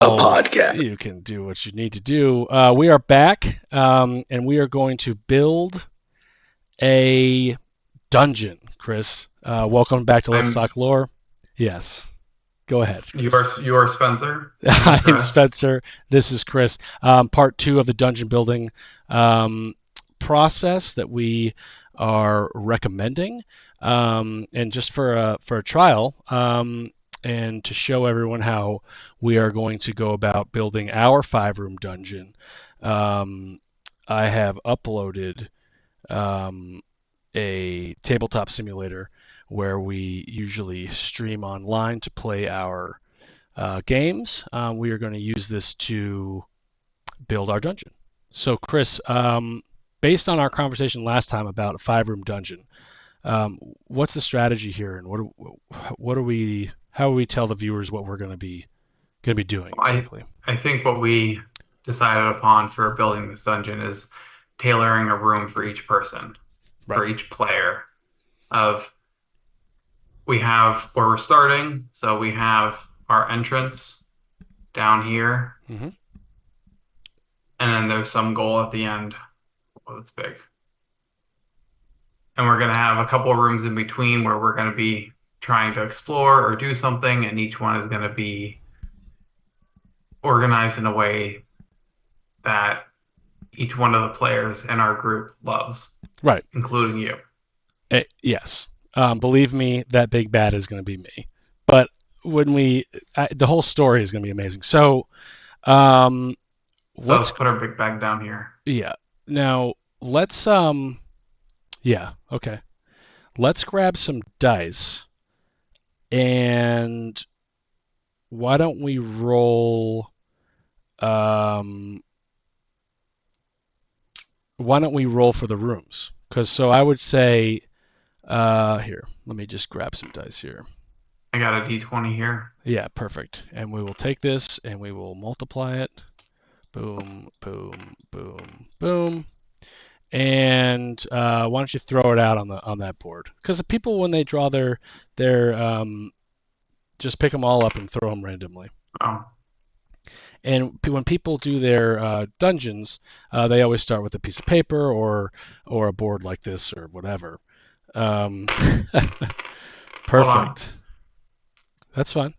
A podcast. You can do what you need to do. We are back, and we are going to build a dungeon. Chris, welcome back to Let's I'm Talk Lore. Yes, go ahead. you are Spencer. I'm I'm Chris. Spencer. This is Chris. Part two of the dungeon building process that we are recommending, and just for a trial, and to show everyone how we are going to go about building our 5-room dungeon. I have uploaded a tabletop simulator where we usually stream online to play our games. We are going to use this to build our dungeon. So, Chris, based on our conversation last time about a 5-room dungeon, what's the strategy here, and what are we? How do we tell the viewers what we're going to be doing exactly? I think what we decided upon for building this dungeon is tailoring a room for each person, Right. for each player. We have where we're starting, so we have our entrance down here, Mm-hmm. and then there's some goal at the end. Oh, that's big. And we're going to have a couple of rooms in between where we're going to be trying to explore or do something, and each one is going to be organized in a way that each one of the players in our group loves, Right. including you. Yes. Believe me, that big bad is going to be me. But when the whole story is going to be amazing. So, So let's put our big bag down here. yeah. Now let's yeah. Okay. Let's grab some dice, and why don't we roll? Why don't we roll for the rooms? Because I would say, here. Let me just grab some dice here. I got a D20 here. Yeah, perfect. And we will take this and we will multiply it. Boom, boom, boom, boom. And why don't you throw it out on that board? Because the people, when they draw their just pick them all up and throw them randomly. Oh, And when people do their dungeons, they always start with a piece of paper or a board like this or whatever. Perfect. That's fine.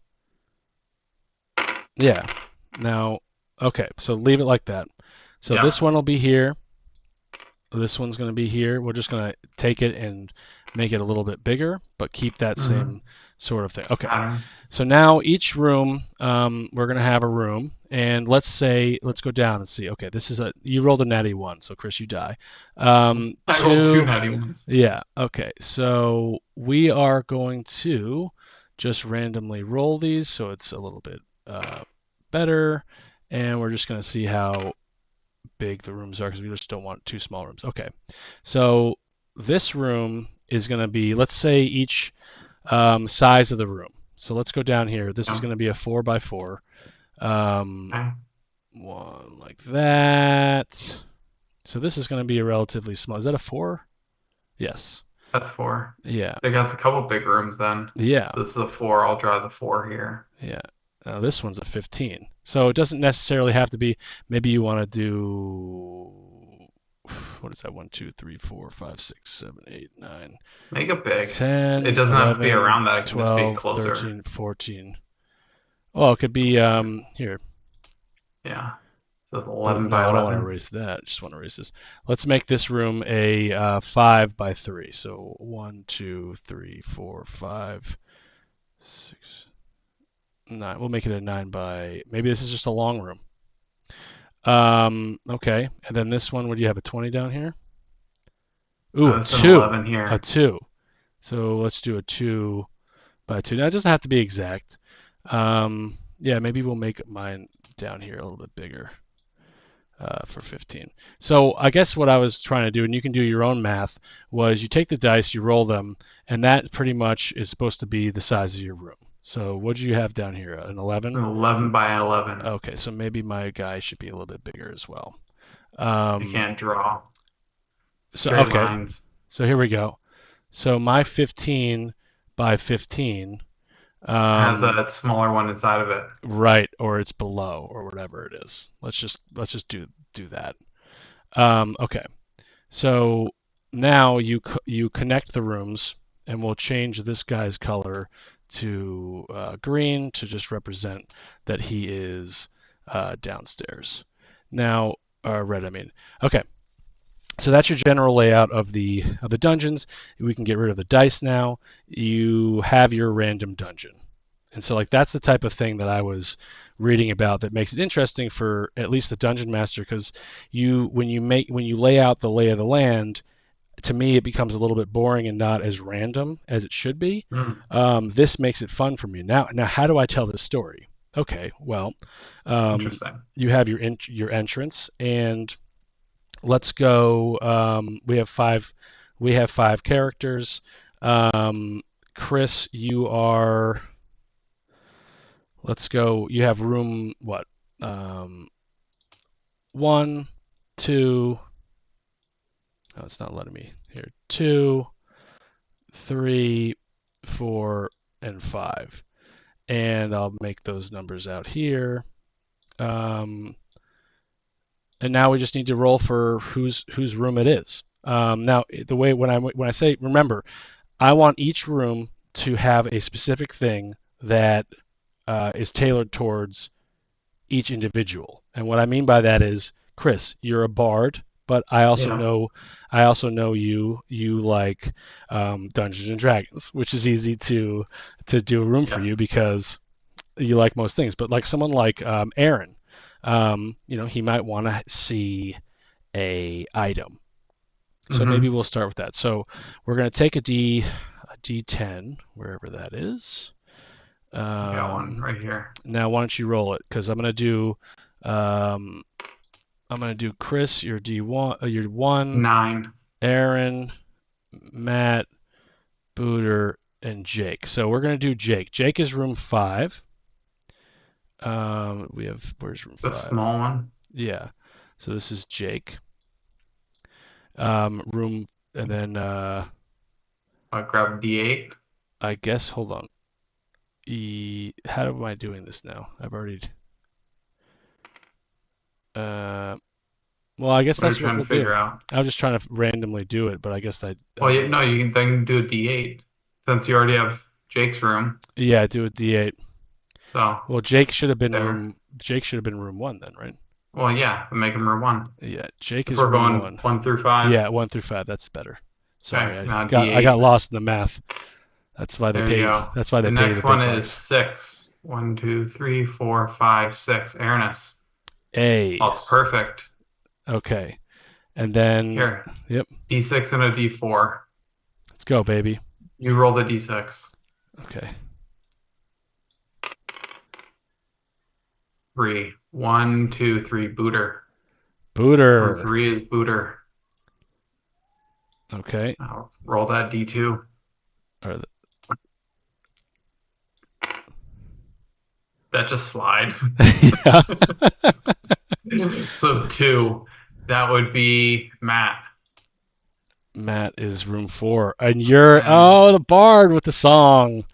Yeah. Now, okay, so leave it like that. So Yeah. this one will be here. This one's going to be here. We're just going to take it and make it a little bit bigger, but keep that same sort of thing. Okay. pattern. So now each room, we're going to have a room, and let's go down and see. Okay, you rolled a natty 1, so Chris, you die. I rolled 2 natty ones. Yeah, okay. So we are going to just randomly roll these so it's a little bit better, and we're just going to see how big the rooms are because we just don't want 2 small rooms. Okay, so this room is going to be, let's say, each size of the room. So let's go down here. This is going to be a 4x4. Okay. One like that. So this is going to be a relatively small. Is that a 4? Yes. That's 4. Yeah. They got a couple big rooms then. Yeah. So this is a 4. I'll draw the 4 here. Yeah. This one's a 15. So it doesn't necessarily have to be. Maybe you want to do. What is that? 1, 2, 3, 4, 5, 6, 7, 8, 9. Make it big. 10. It doesn't 11, have to be around that. It can 12, just be closer. 13, 14. Oh, it could be here. Yeah. So it's 11 No, by I don't 11. want to erase that. I just want to erase this. Let's make this room a 5x3. So 1, 2, 3, 4, 5, 6, 9. We'll make it a 9 by. Maybe this is just a long room. Okay. And then this one, would you have a 20 down here? Ooh, a It's an 2. 11 here. A 2. So let's do a 2 by 2. Now it doesn't have to be exact. Yeah, maybe we'll make mine down here a little bit bigger. For 15. So I guess what I was trying to do, and you can do your own math, was you take the dice, you roll them, and that pretty much is supposed to be the size of your room. So what do you have down here? An 11? An 11 by 11. Okay, so maybe my guy should be a little bit bigger as well. You can't draw So straight okay, lines. so here we go. So my 15 by 15 Has Um, that smaller one inside of it. right, or it's below, or whatever it is. Let's just do that. Okay. So now you connect the rooms, and we'll change this guy's color to green to just represent that he is downstairs. Now, red, I mean. Okay, so that's your general layout of the dungeons. We can get rid of the dice now. You have your random dungeon, and so like that's the type of thing that I was reading about that makes it interesting for at least the dungeon master, because when you lay out the lay of the land, to me it becomes a little bit boring and not as random as it should be. Mm, This makes it fun for me. Now, how do I tell this story? Okay, well, um, interesting. you have your entrance, and let's go. We have five characters. Chris, you are. Let's go. You have room what? Um, one, two. Oh, it's not letting me here. Two, three, four, and five. And I'll make those numbers out here. Um, and now we just need to roll for whose room it is. Now, the way when I say, remember, I want each room to have a specific thing that is tailored towards each individual. And what I mean by that is, Chris, you're a bard, but Yeah. I also know you like Dungeons and Dragons, which is easy to do a room for you Yes. because you like most things. But like someone like Aaron, he might want to see a item. So maybe Mm-hmm. we'll start with that. So we're going to take a D10, wherever that is. I got one Um, right here. Now, why don't you roll it? Because um, I'm gonna do Chris, your D1, your one, 9. Aaron, Matt, Booter, and Jake. So we're gonna do Jake. Jake is room five. Where's room The five? small one. Yeah. So this is Jake. Room, and then I'll grab D8. I guess hold on. How am I doing this now? I've already. Uh, well, I guess What are you that's what trying we'll to do. figure out? I was just trying to randomly do it, but I guess I Well, don't yeah, know. no, you can then do a D8 since you already have Jake's room. Yeah, do a D8. So Well, Jake should have been there. room. Jake should have been room one then, right? Well, yeah, make him room 1. Yeah, Jake If is we're room going one. 1 through 5. Yeah, one through five. That's better. Okay, Sorry, now I got D8. lost in the math. That's why they There you pay. go. That's why The they pay the next one big is bucks. 6. 1, 2, 3, 4, 5, 6. Aranis. A. Oh, it's perfect. Okay, and then Here, yep. D6 and a D4. Let's go, baby. You roll the D6. Okay. 3. 1, 2, 3. Booter. Room Booter. 3 is Booter. Okay. I'll roll that D2. Or the, That just slide. yeah. So 2. That would be Matt. Matt is room four, and you're And the bard with the song.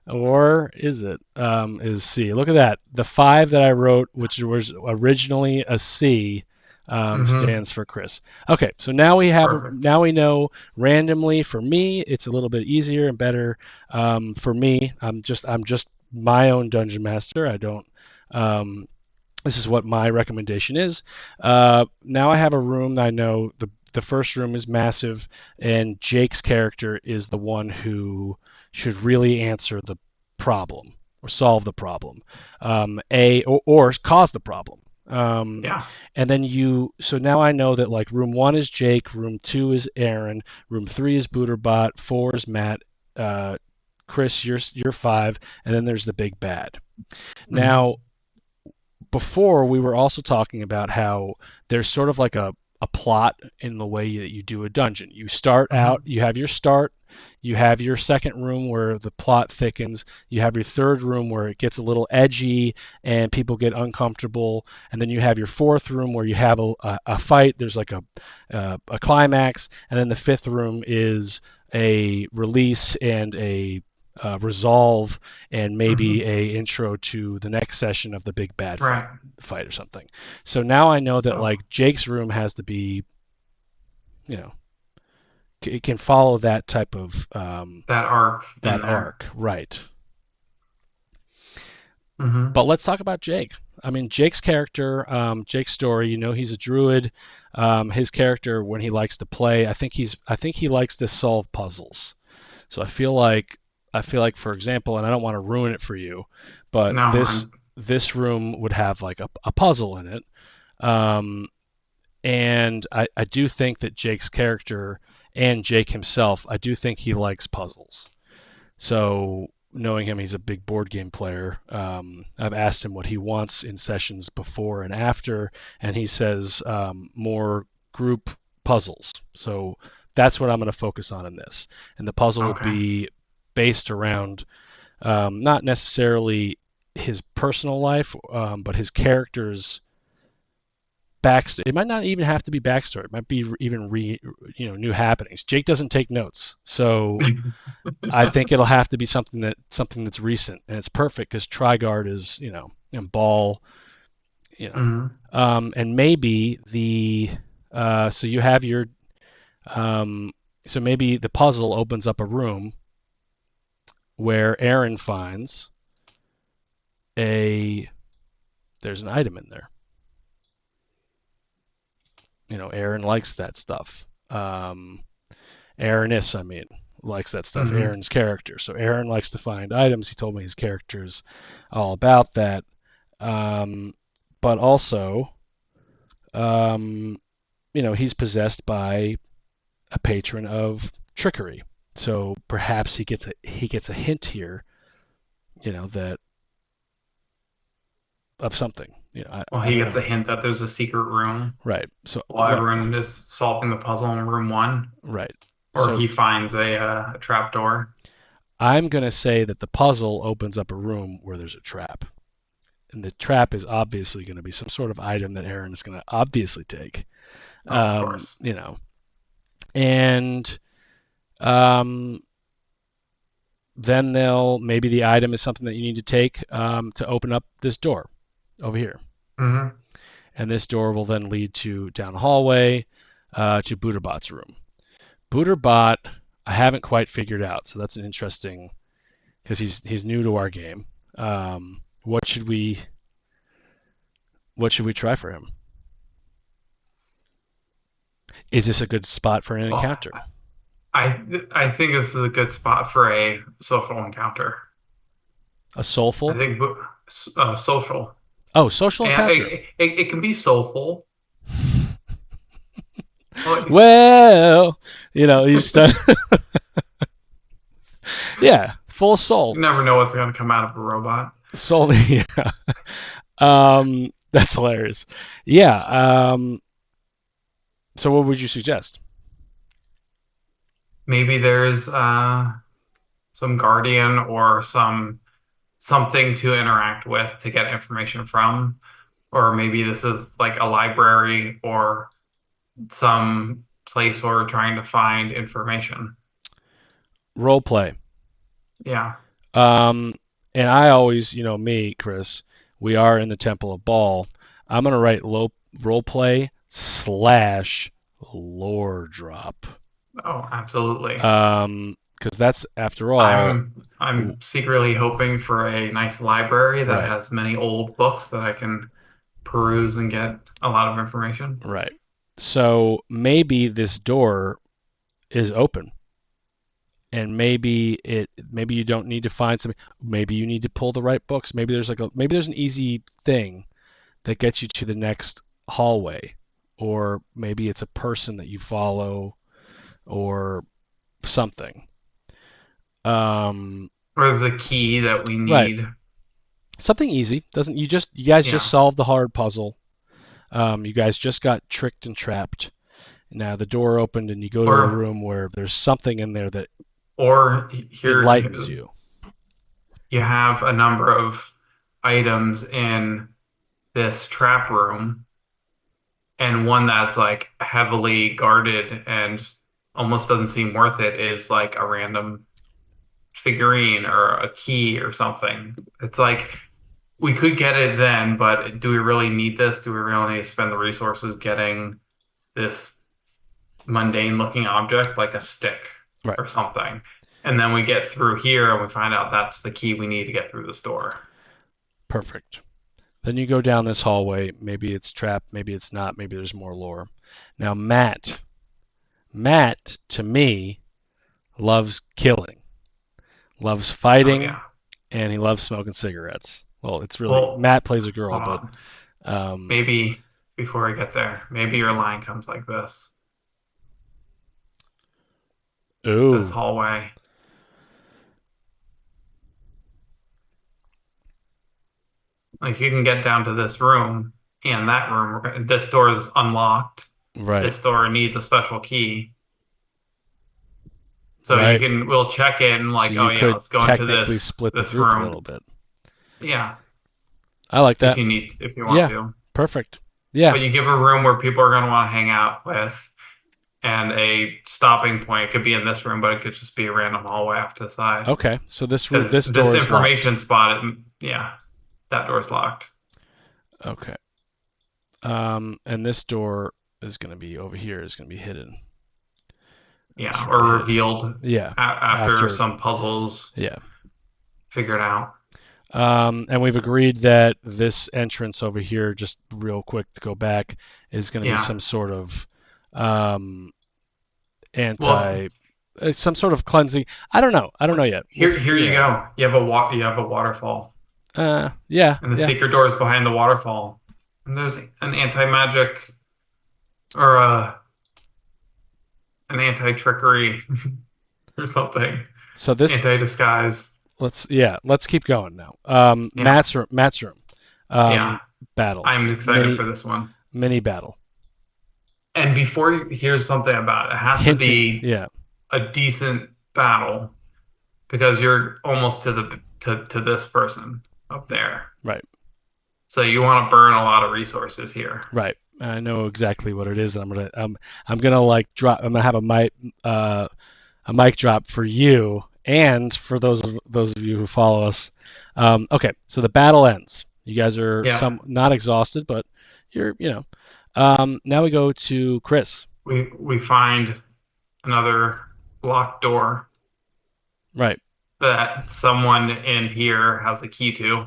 Or is it? Is C. Look at that. The five that I wrote, which was originally a C, mm-hmm, stands for Chris. Okay, so perfect. now we know randomly. For me, it's a little bit easier and better. For me, I'm just my own dungeon master. I don't. This is what my recommendation is. Now I have a room that I know the first room is massive, and Jake's character is the one who should really answer the problem or solve the problem, or cause the problem. Um, Yeah. and then so now I know that like room one is Jake, room two is Aaron, room three is Booterbot, four is Matt, uh, Chris, you're five, and then there's the big bad. Mm-hmm, Now, before we were also talking about how there's sort of like a plot in the way that you do a dungeon. You start out, mm-hmm, you have your start, you have your second room where the plot thickens, you have your third room where it gets a little edgy and people get uncomfortable, and then you have your fourth room where you have a fight, there's like a climax, and then the fifth room is a release and a resolve and maybe Hmm. a intro to the next session of the big bad Right. fight or something. So now I know that So like Jake's room has to be, you know, it can follow that type of that arc in that there. arc, right? Hmm. But let's talk about Jake. I mean, Jake's character, Jake's story. You know, he's a druid. His character, when he likes to play, I think he likes to solve puzzles. So I feel like, for example, and I don't want to ruin it for you, but No, this room would have like a puzzle in it. Um, and I do think that Jake's character and Jake himself, I do think he likes puzzles. So knowing him, he's a big board game player. I've asked him what he wants in sessions before and after, and he says more group puzzles. So that's what I'm going to focus on in this. And the puzzle will okay. be based around not necessarily his personal life, but his character's backstory. It might not even have to be backstory. It might be even new happenings. Jake doesn't take notes, so I think it'll have to be something that's recent, and it's perfect because Trigard is and Ball, you know, Hmm. and maybe so you have your so maybe the puzzle opens up a room where Aaron finds a there's an item in there. You know, Aaron likes that stuff. Aaronis, I mean, likes that stuff. Hmm. Aaron's character. So Aaron likes to find items. He told me his character's all about that. Um, but also, um, he's possessed by a patron of trickery. So perhaps he gets a hint here, that of something. Well, I he don't gets know. a hint that there's a secret room Right. So while everyone is solving the puzzle in room one, right. or So he finds a trap door. I'm gonna say that the puzzle opens up a room where there's a trap. And the trap is obviously going to be some sort of item that Aaron is going to obviously take. Oh, of course. You know, and um, then they'll maybe the item is something that you need to take to open up this door over here, Hmm. and this door will then lead to down the hallway to Butterbot's room. Butterbot, I haven't quite figured out, so that's an interesting because he's new to our game. What should we try for him? Is this a good spot for an Well, encounter? I think this is a good spot for a social encounter. A I soulful? think social. Oh, social And encounter. it can be soulful. Well, Well, you just yeah, full you soul, never know what's going to come out of a robot. soul. Yeah, that's hilarious. Yeah. So, what would you suggest? Maybe there's some guardian or something to interact with to get information from, or maybe this is like a library or some place where we're trying to find information. Role play. Yeah. Um, and I always, me, Chris, we are in the Temple of Baal. I'm gonna write role play slash lore drop. Oh, absolutely. Because that's after all, I'm secretly hoping for a nice library that right, has many old books that I can peruse and get a lot of information. right. So maybe this door is open, and maybe you don't need to find something. Maybe you need to pull the right books. Maybe there's an easy thing that gets you to the next hallway, or maybe it's a person that you follow, or something. Um, Or there's a key that we right, need. something easy. Doesn't you guys just Yeah. solved the hard puzzle? You guys just got tricked and trapped. Now the door opened and you go to a Or room where there's something in there that here enlightens you. you have a number of items in this trap room, and one that's like heavily guarded and almost doesn't seem worth it is like a random figurine or a key or something. It's like we could get it then, but do we really need this? Do we really need to spend the resources getting this mundane looking object like a stick Right. or something? And then we get through here and we find out that's the key we need to get through the store. Perfect. Then you go down this hallway. Maybe it's trapped, maybe it's not, maybe there's more lore. Now, Matt, to me, loves killing, loves Oh fighting, yeah. and he loves smoking cigarettes. Well, it's really Well, Matt plays a girl, hold but on. um, Maybe before we get there, maybe your line comes like this ooh, hallway. Like you can get down to this room and that room. This door is unlocked. right, This door needs a special key. So right. we'll check in So like, you oh yeah, could let's go into technically split the this group a room. little bit. Yeah, I like that. if you want Yeah, to. perfect. Yeah, But you give a room where people are going to want to hang out with, and a stopping point could be in this room, but it could just be a random hallway off to the side. okay. So Because this this door is locked. information spot, yeah, that door's locked. Okay. And this door is going to be over here. Is going to be hidden. Make Yeah, sure I or hit it. revealed Yeah, after after. some puzzles Yeah. figured out. And we've agreed that this entrance over here, just real quick to go back, is going to be Yeah. some sort of um, Well, anti, some sort of cleansing. I don't know. I don't know yet. We'll here figure you it out. go. You have a waterfall, Yeah, and the yeah. secret door is behind the waterfall. And there's an anti-magic or an anti-trickery or something. So this, Anti-disguise. let's keep going now. Yeah. Matt's room, Yeah. um, battle, I'm excited mini for this one. mini battle. And here's something about it. It has to Hinting, be yeah, a decent battle because you're almost to this person up there. right, So you want to burn a lot of resources here. right. I know exactly what it is, and I'm gonna like drop. I'm gonna have a mic drop for you and for those of you who follow us. Okay, so the battle ends. You guys are Yeah. some not exhausted, but you're you know. Now we go to Chris. We find another locked door Right. that someone in here has a key to.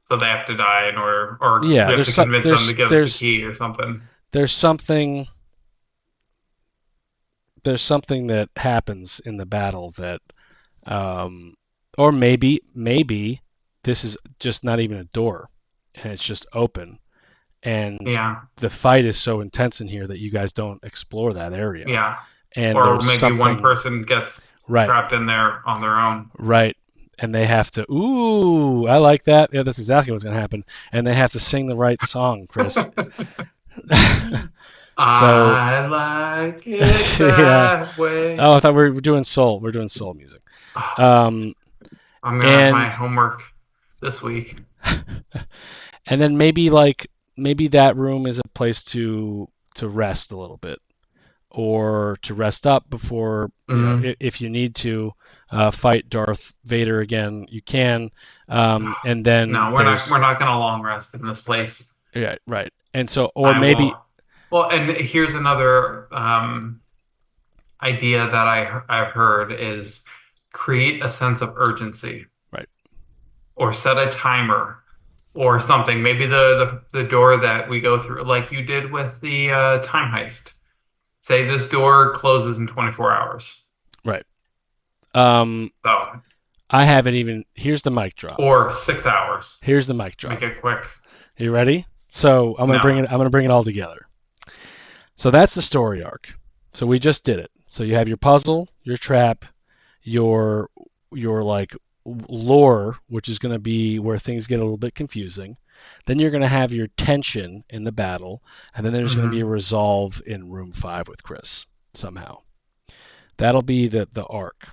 So they have to die in order, or Yeah. we have to convince them to give us the key or something. There's something there's something that happens in the battle that um, or maybe this is just not even a door and it's just open and Yeah, the fight is so intense in here that you guys don't explore that area yeah. and Or there's maybe one something person gets right, trapped in there on their own. right, and they have to ooh I like that, yeah, that's exactly what's going to happen, and they have to sing the right song, Chris. So I like it yeah, that way. oh I thought we were doing soul music. um I'm gonna have my and homework this week. and then maybe that room is a place to rest a little bit or to rest up before Hmm. if you need to fight Darth Vader again you can, and then No, there's we're not gonna long rest in this place. yeah, right, and so or I maybe will. Well, and here's another idea that I've heard is create a sense of urgency right, or set a timer or something. Maybe the door that we go through, like you did with the time heist. Say this door closes in 24 hours. right. um So, I haven't even here's the mic drop. or 6 hours. Here's the mic drop. Make it quick. Are you ready? So No. I'm gonna bring it all together. So that's the story arc. So we just did it. So you have your puzzle, your trap, your like lore, which is going to be where things get a little bit confusing. Then you're going to have your tension in the battle, and then there's going to be a Hmm. resolve in room 5 with Chris somehow. That'll be the arc.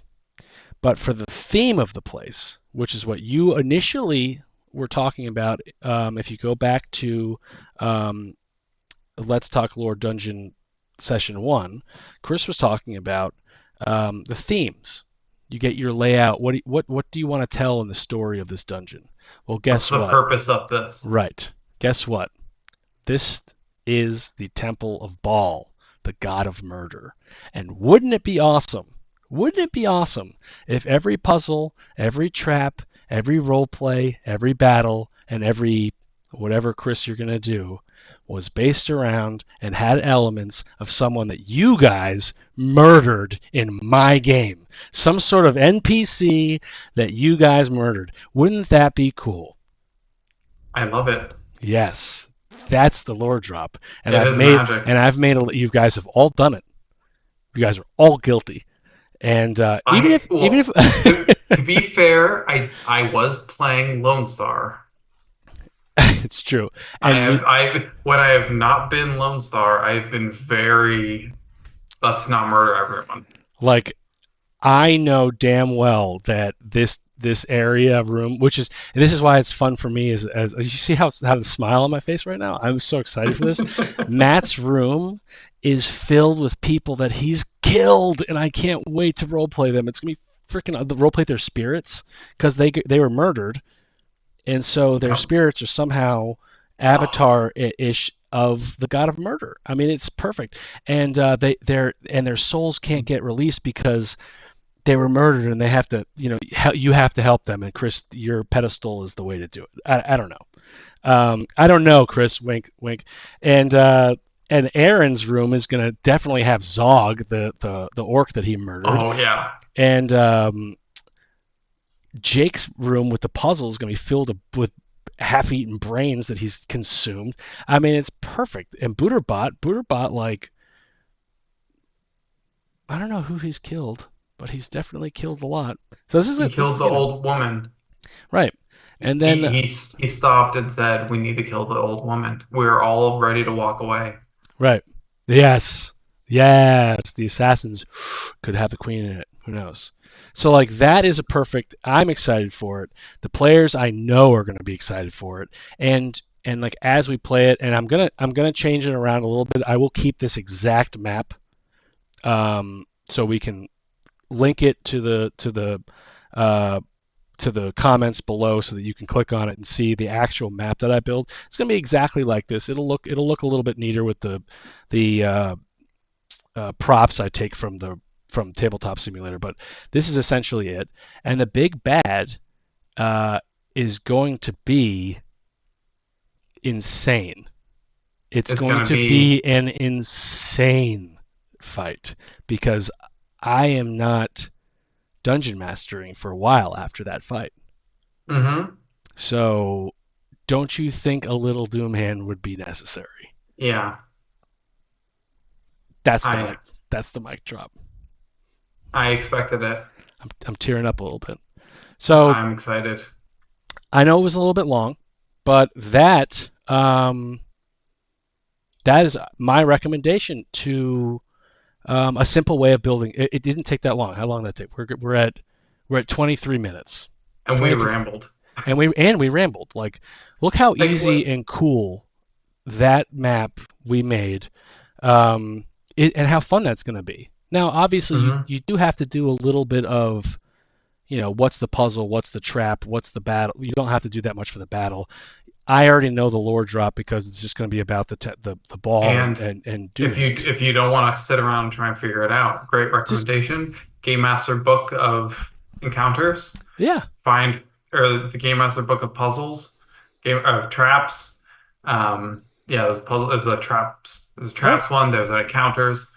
But for the theme of the place, which is what you initially were talking about, if you go back to um, Let's Talk Lore Dungeon Session 1, Chris was talking about the themes. You get your layout. What do you want to tell in the story of this dungeon? Well, What's guess the what? purpose of this? Right. Guess what? This is the Temple of Baal, the god of murder. And wouldn't it be awesome? Wouldn't it be awesome if every puzzle, every trap, every role play, every battle, and every whatever, Chris, you're going to do was based around and had elements of someone that you guys murdered in my game? Some sort of NPC that you guys murdered. Wouldn't that be cool? I love it. Yes, that's the lore drop, and It I've is made magic. and I've made a. You guys have all done it. You guys are all guilty, and even Well, if to be fair, I was playing Lone Star. it's true, and you When I have not been Lone Star, I've been very let's not murder everyone. like I know damn well that this area room, which is and this is why it's fun for me, is as you see how the smile on my face right now. I'm so excited for this. Matt's room is filled with people that he's killed, and I can't wait to roleplay them. It's gonna be freaking the roleplay their spirits because they were murdered, and so their Yep. spirits are somehow Oh, avatar-ish of the god of murder. I mean, it's perfect, and their souls can't get released because they were murdered, and they have to, you have to help them. And Chris, your pedestal is the way to do it. I don't know. I don't know, Chris. Wink, wink. And Aaron's room is gonna definitely have Zog, the orc that he murdered, oh yeah. and Jake's room with the puzzle is gonna be filled with half-eaten brains that he's consumed. I mean, it's perfect. And Booterbot, like I don't know who he's killed, but he's definitely killed a lot. So He this killed is the old woman. right. And He, then he he stopped and said, "We need to kill the old woman." We were all ready to walk away. right. Yes. Yes. The assassins could have the queen in it. Who knows? So like that is a perfect I'm excited for it. The players I know are gonna be excited for it. And like as we play it, and I'm gonna change it around a little bit. I will keep this exact map. So we can link it uh, to the comments below so that you can click on it and see the actual map that I built. It's going to be exactly like this. It'll look a little bit neater with the props I take from Tabletop Simulator, but this is essentially it. And the big bad uh, is going to be insane. It's It's going gonna to be, be an insane fight because I am not dungeon mastering for a while after that fight. mm-hmm. So don't you think a little doom hand would be necessary? Yeah. That's the I mic. That's the mic drop. I expected it. I'm tearing up a little bit. So I'm excited. I know it was a little bit long, but that is my recommendation to a simple way of building. It didn't take that long. How long did that take? We're at 23 minutes. And we 23, rambled. and we rambled. Like, look how Like easy what? and cool that map we made, and how fun that's going to be. Now, obviously, you Mm-hmm. you do have to do a little bit of, what's the puzzle, what's the trap, what's the battle. You don't have to do that much for the battle. I already know the lore drop because it's just going to be about the ball and And and and if doing you it. if you don't want to sit around and try and figure it out, great Just recommendation. Game Master Book of Encounters. yeah, Find or the Game Master Book of Puzzles, game of traps. Yeah, there's puzzle. There's a traps. There's a right traps one. There's an encounters.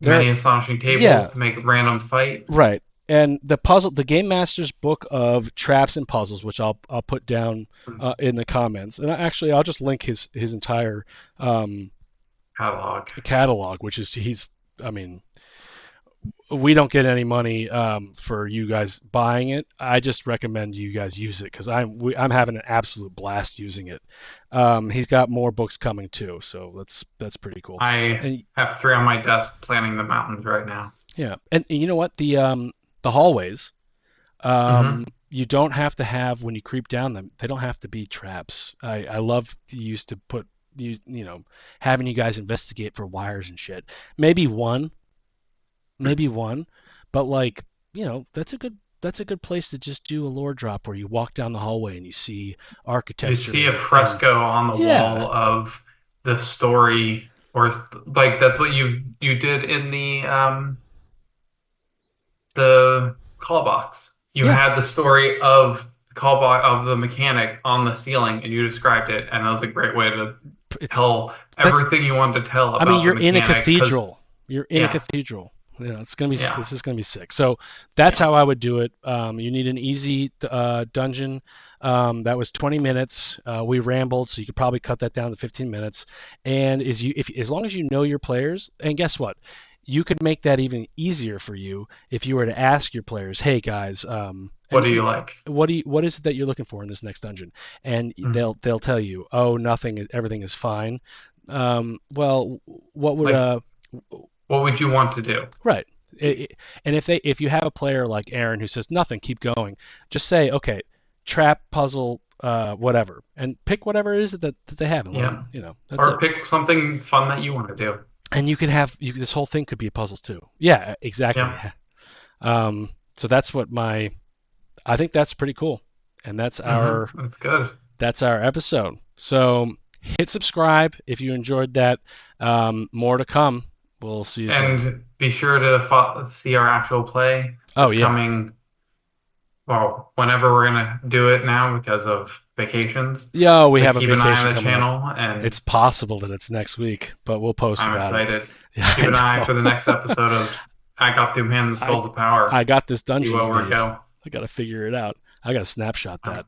there. Many astonishing Yeah, tables to make a random fight. right. And the Game Master's book of traps and puzzles, which I'll put down in the comments, and actually I'll just link his entire um, Catalog. catalog, which is I mean, we don't get any money for you guys buying it. I just recommend you guys use it because I'm having an absolute blast using it. He's got more books coming too, so that's pretty cool. I And have three on my desk planning the mountains right now. yeah, and you know what, the hallways, Hmm. you don't have to have when you creep down them. They don't have to be traps. I love to used to put having you guys investigate for wires and shit. Maybe one, maybe one, but like. that's a good place to just do a lore drop where you walk down the hallway and you see You see a architecture and fresco on the yeah, wall of the story, or like that's what you did in the call box. You yeah, had the story of the call box of the mechanic on the ceiling, and you described it, and that was a great way to it's tell that's everything you wanted to tell I mean, about the you're in a mechanic. Because cathedral. You're in a yeah, cathedral. It's gonna be yeah, this is gonna be sick. So that's yeah. how I would do it. You need an easy dungeon. That was 20 minutes. We rambled, so you could probably cut that down to 15 minutes. And if as long as you know your players, and guess what, you could make that even easier for you if you were to ask your players, "Hey guys, What do you like? what is it that you're looking for in this next dungeon?" And Mhm. they'll tell you, "Oh, nothing. Everything is fine." Well, what would Like, what would you want to do? right? And if you have a player like Aaron who says nothing, keep going. Just say, okay, trap, puzzle, whatever, and pick whatever it is that they have, and let them, Yeah, that's or it. pick something fun that you want to do. And you can have this whole thing could be puzzles too. Yeah, exactly. Yeah, So that's what my I think that's pretty cool, and that's good. that's our episode. So hit subscribe if you enjoyed that. More to come. We'll see you soon. And be sure to see our actual play Oh this yeah. coming, well, whenever we're gonna do it now because of vacations. Yeah, we But have a keep an eye vacation on the coming up. channel, and It's possible that it's next week, but we'll post I'm about it. excited. Yeah, Keep I an eye know. for the next episode of I Got Doom Hand and the I Skulls of Power. I got this See dungeon where we made. go. I got to figure it out. I got to snapshot I'm that.